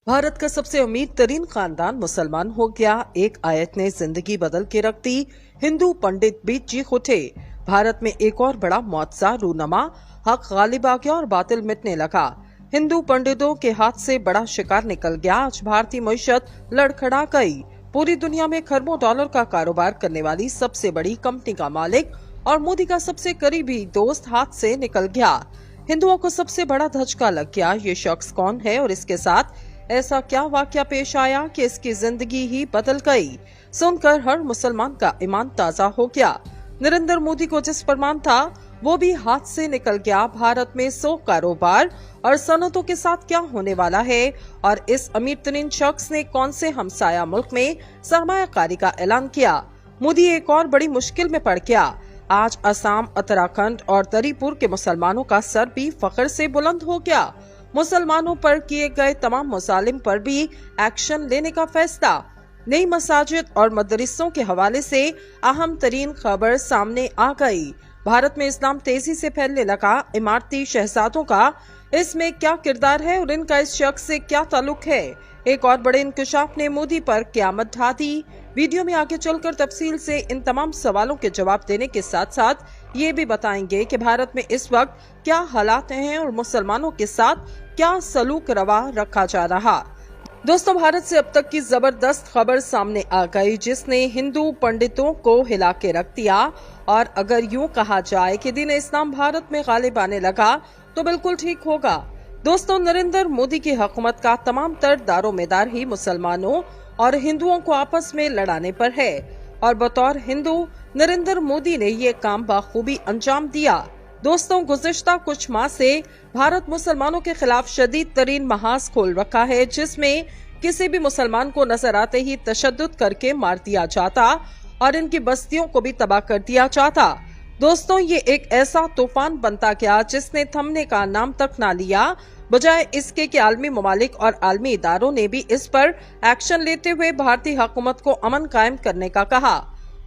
भारत का सबसे अमीर तरीन खानदान मुसलमान हो गया। एक आयत ने जिंदगी बदल के रख दी। हिंदू पंडित भी चीख उठे। भारत में एक और बड़ा मुआवजा रूनमा, हक गालिब आ गया और बातिल मिटने लगा। हिंदू पंडितों के हाथ से बड़ा शिकार निकल गया। आज भारतीय मईशत लड़खड़ा गई। पूरी दुनिया में खरबों डॉलर का कारोबार करने वाली सबसे बड़ी कंपनी का मालिक और मोदी का सबसे करीबी दोस्त हाथ से निकल गया। हिंदुओं को सबसे बड़ा धचका लग गया। ये शख्स कौन है और इसके साथ ऐसा क्या वाकया पेश आया कि इसकी जिंदगी ही बदल गई। सुनकर हर मुसलमान का ईमान ताजा हो गया। नरेंद्र मोदी को जिस पर मान था वो भी हाथ से निकल गया। भारत में 100 कारोबार और सनतों के साथ क्या होने वाला है और इस अमीर तरीन शख्स ने कौन से हमसाया मुल्क में सरमायाकारी का ऐलान किया। मोदी एक और बड़ी मुश्किल में पड़ गया। आज असम, उत्तराखंड और तरीपुर के मुसलमानों का सर भी फख्र से बुलंद हो गया। मुसलमानों पर किए गए तमाम मुजालिम पर भी एक्शन लेने का फैसला। नई मसाजिद और मदरसों के हवाले से अहम तरीन खबर सामने आ गई। भारत में इस्लाम तेजी से फैलने लगा। इमारती शहजादों का इसमें क्या किरदार है और इनका इस शख्स से क्या ताल्लुक है। एक और बड़े इंकशाफ ने मोदी पर क़यामत ढा दी। वीडियो में आगे चलकर तफसील से इन तमाम सवालों के जवाब देने के साथ साथ ये भी बताएंगे कि भारत में इस वक्त क्या हालात हैं और मुसलमानों के साथ क्या सलूक रवा रखा जा रहा। दोस्तों, भारत से अब तक की जबरदस्त खबर सामने आ गई जिसने हिंदू पंडितों को हिला के रख दिया। और अगर यूं कहा जाए कि दीन इस्लाम भारत में गालिब आने लगा तो बिल्कुल ठीक होगा। दोस्तों, नरेंद्र मोदी की हुकूमत का तमाम तर दारोमदार ही मुसलमानों और हिंदुओं को आपस में लड़ाने पर है और बतौर हिंदू नरेंद्र मोदी ने ये काम बखूबी अंजाम दिया। दोस्तों, गुज़िश्ता कुछ माह से भारत मुसलमानों के खिलाफ शदीद तरीन महाज खोल रखा है जिसमें किसी भी मुसलमान को नजर आते ही तशद्दुद करके मार दिया जाता और इनकी बस्तियों को भी तबाह कर दिया जाता। दोस्तों, ये एक ऐसा तूफान बनता गया जिसने थमने का नाम तक ना लिया। बजाय इसके कि आलमी ममालिक और आलमी इदारों ने भी इस पर एक्शन लेते हुए भारतीय हुकूमत को अमन कायम करने का कहा।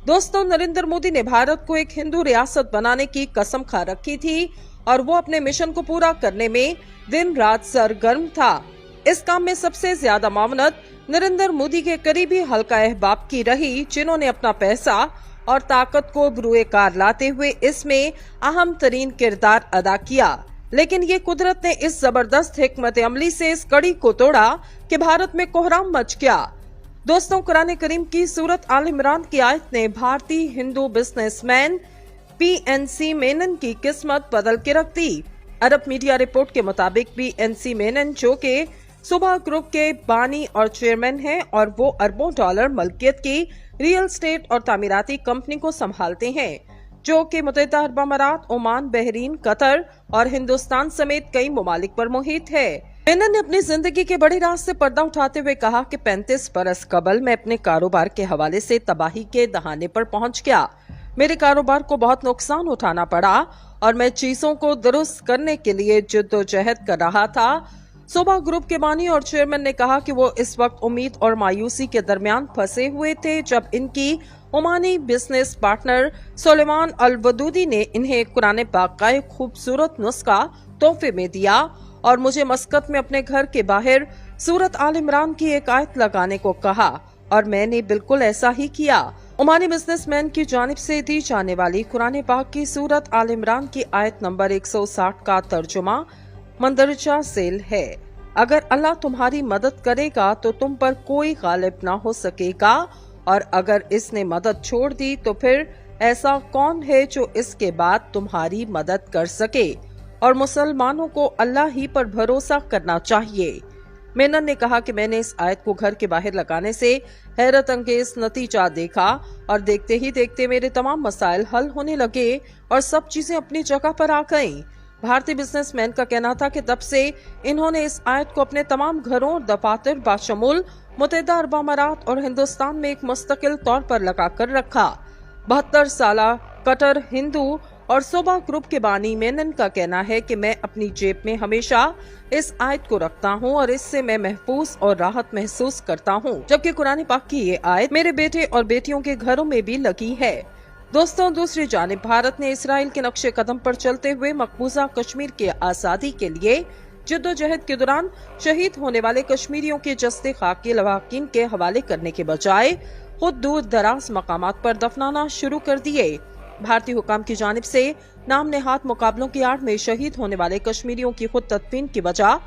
दोस्तों, नरेंद्र मोदी ने भारत को एक हिंदू रियासत बनाने की कसम खा रखी थी और वो अपने मिशन को पूरा करने में दिन रात सरगर्म था। इस काम में सबसे ज्यादा मामनत नरेंद्र मोदी के करीबी हल्का अहबाब की रही जिन्होंने अपना पैसा और ताकत को बरूए कार लाते हुए इसमें अहम तरीन किरदार अदा किया। लेकिन ये कुदरत ने इस जबरदस्त हिकमत अमली से इस कड़ी को तोड़ा कि भारत में कोहराम मच गया। दोस्तों, कुरान करीम की सूरत आल इमरान की आयत ने भारतीय हिंदू बिजनेसमैन पीएनसी मेनन की किस्मत बदल के रख दी। अरब मीडिया रिपोर्ट के मुताबिक पीएनसी मेनन, जो के सुबह ग्रुप के बानी और चेयरमैन हैं और वो अरबों डॉलर मलकियत की रियल एस्टेट और तामीराती कंपनी को संभालते हैं जो कि मुत्तहिदा अरब अमारात, ओमान, बहरीन, कतर और हिंदुस्तान समेत कई ममालिक पर मुहित है। मेनन ने अपनी जिंदगी के बड़े राज से पर्दा उठाते हुए कहा कि 35 बरस कबल मैं अपने कारोबार के हवाले से तबाही के दहाने पर पहुंच गया। मेरे कारोबार को बहुत नुकसान उठाना पड़ा और मैं चीजों को दुरुस्त करने के लिए जिद्दोजहद कर रहा था। सुबह ग्रुप के बानी और चेयरमैन ने कहा कि वो इस वक्त उम्मीद और मायूसी के दरमियान फंसे हुए थे जब इनकी ओमानी बिजनेस पार्टनर सुलेमान अल वदूदी ने इन्हें कुरान पाक का एक खूबसूरत नुस्खा तोहफे में दिया और मुझे मस्कत में अपने घर के बाहर सूरत आल इमरान की एक आयत लगाने को कहा और मैंने बिल्कुल ऐसा ही किया। ओमानी बिजनेसमैन की जानिब से दी जाने वाली कुरान पाक की सूरत आल इमरान की आयत नंबर 160 का तर्जुमा मंदरजा सेल है। अगर अल्लाह तुम्हारी मदद करेगा तो तुम पर कोई गालिब ना हो सकेगा और अगर इसने मदद छोड़ दी तो फिर ऐसा कौन है जो इसके बाद तुम्हारी मदद कर सके और मुसलमानों को अल्लाह ही पर भरोसा करना चाहिए। मेनन ने कहा कि मैंने इस आयत को घर के बाहर लगाने से हैरत अंगेज नतीजा देखा और देखते ही देखते मेरे तमाम मसाइल हल होने लगे और सब चीजें अपनी जगह पर आ गईं। भारतीय बिजनेसमैन का कहना था कि तब से इन्होंने इस आयत को अपने तमाम घरों और दफातर बाशमूल मुत्तहिदा अरब अमारात और हिंदुस्तान में एक मुस्तकिल तौर पर लगा कर रखा। 72 साला कट्टर हिंदू और सुबह ग्रुप के बानी मेनन का कहना है कि मैं अपनी जेब में हमेशा इस आयत को रखता हूं और इससे मैं महफूज और राहत महसूस करता हूं, जबकि कुरान पाक की ये आयत मेरे बेटे और बेटियों के घरों में भी लगी है। दोस्तों, दूसरी जानिब भारत ने इसराइल के नक्शे कदम पर चलते हुए मकबूजा कश्मीर की आजादी के लिए जद्दोजहद के दौरान शहीद होने वाले कश्मीरियों के जस्ते खाक के लवाकिन के हवाले करने के बजाय खुद दूर दराज मकामात पर दफनाना शुरू कर दिए। भारतीय हुकाम की जानिब से नाम नेहाद मुकाबलों की आड़ में शहीद होने वाले कश्मीरियों की खुद तदफीन की वजह